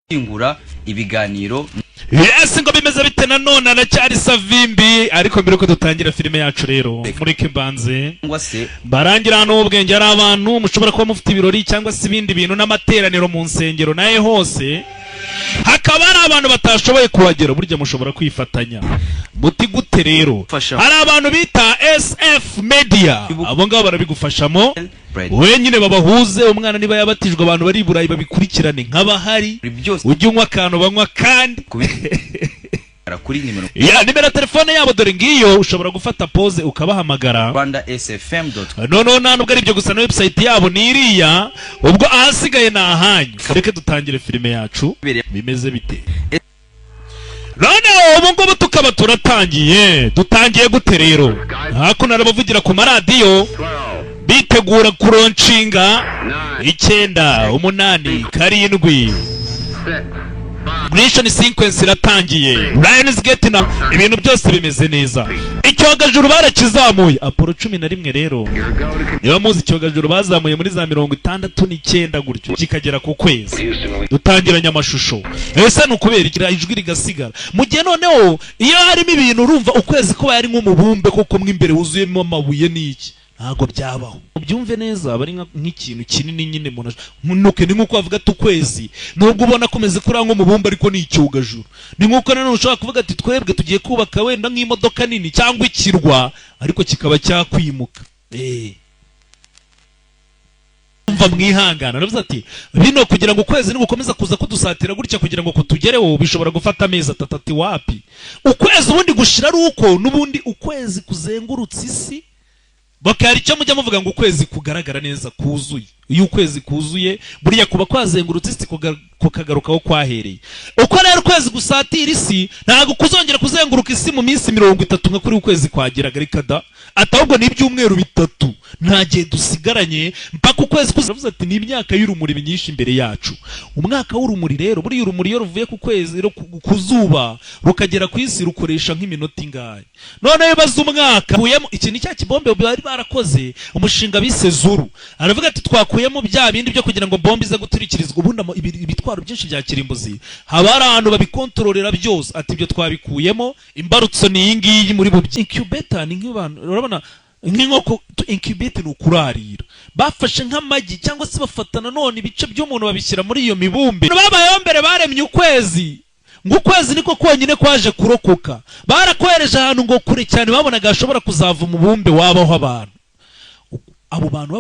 ingura ibiganiro. Yes, ngo bimeze bite nanone aracyari Savimbi, ariko mbere ko dutangira filime yacu rero muri Kibanze Ngwa se barangira hano ubwenge ari abantu mushobora kuba mufite ibirori cyangwa se ibindi bintu n'amateraniro mu nsengero naye hose hakaba ari abantu batashoboye kuhagera, burya mushobora kwifatanya muti gute rero. Hari abantu bita SF Media, abo ngabo barabigufashamo wenyine babahuze. Umwana niba yabatijwe abantu bari Burayi babikurikirane nk'abahari, ujye unywa akantu banywa kandi kuri nimero nimero telefone yabo dore ngiyo, ushobora gufata pause ukabahamagara. rwandasfm.com. no nubwo ari byo gusa na website yabo ni iriya, ubwo ahasigaye ni ahanyu. Reka dutangire filime yacu bimeze bite. None ubu ngubu tukaba dutangiye gute rero? Hakuno arabavugira ku maradiyo bitegura kuronshinga 9, 8, 7 Mission sequence iratangiye. Lionsgate na ibintu byose bimeze neza. Icyogajuru barakizamuye Apollo 11 rero. Niba muzi icyogajuru bazamuye muri za 69 gutyo kikagera ku kwezi. Dutangiranye amashusho. Ese nukubera ikira ijwi rigasigara. Mu gihe noneho iyo harimo ibintu urumva ukwezi ko yari nk'umubumbe koko mwimbere wuzuyemo amabuye n'iki. Ntago byabaho. Byumve neza bari nk'ikintu kinini nyine munuke. Ni nkuko bavuga tukwezi nubwo ubona komeze kuri nko mubumba ariko ni icyogajuru. Ni nkuko none ushobora kuvuga ati twebwe tugiye kubaka wenda nk'imodoka nini cyangwa ikirwa ariko kikaba cyakwimuka. Umva mwihangana navuze ati bino kugira ngo ukwezi nigukomeza kuza kudusatira gutya kugira ngo kutugereho bishobora gufata amezi 3 wapi. Ukwezi ubundi gushira ari uko nubundi ukwezi kuzengurutse isi. Bakari cyo mujya muvuga ngo ukwezi kugaragara neza kuzuye. Iyo ukwezi kuzuye buriya kuba kwazengurutse isi kukagarukaho kwahereye. Uko rero ukwezi gusatira isi ntago kuzongera kuzenguruka isi mu minsi 30 nka kuri ukwezi kwagiraga rikada. Atahubwo ni ibyumweru 3 nta gihe dusigaranye mpaka ukwezi kuzavuze ati ni imyaka y'urumuri binyinshi imbere yacu. Umwaka w'urumuri rero buriya urumuri yo ruvuye ku kwezi kuzuba rukagera ku isi rukoresha nk'iminota ingahe. None bibaza umwaka kuyemo iki ni cya kibombe bari barakoze umushinga bise Zuru. Aravuga ati twakuyemo bya bindi byo kugira ngo bombe ize guturikirizwa ubundi ibitwaro byinshi bya kirimbuzi haba hari ahantu babikontororera byose. Ati ibyo twabikuyemo imbarutso ni iyi ngiyi muri bo incubator ni nk'abantu urabona nk'inkoko incubate ni ukurarira. Bafashe nk'amagi cyangwa se bafatana none ibice by'umuntu babishyira muri iyo mibumbe. Babayeho mbere baremye ukwezi ngo ukwezi niko konyine kwaje kurokoka. Barakwereje ahantu ngo kure cyane babonaga hashobora kuzava umubumbe wabaho abantu. Abo bantu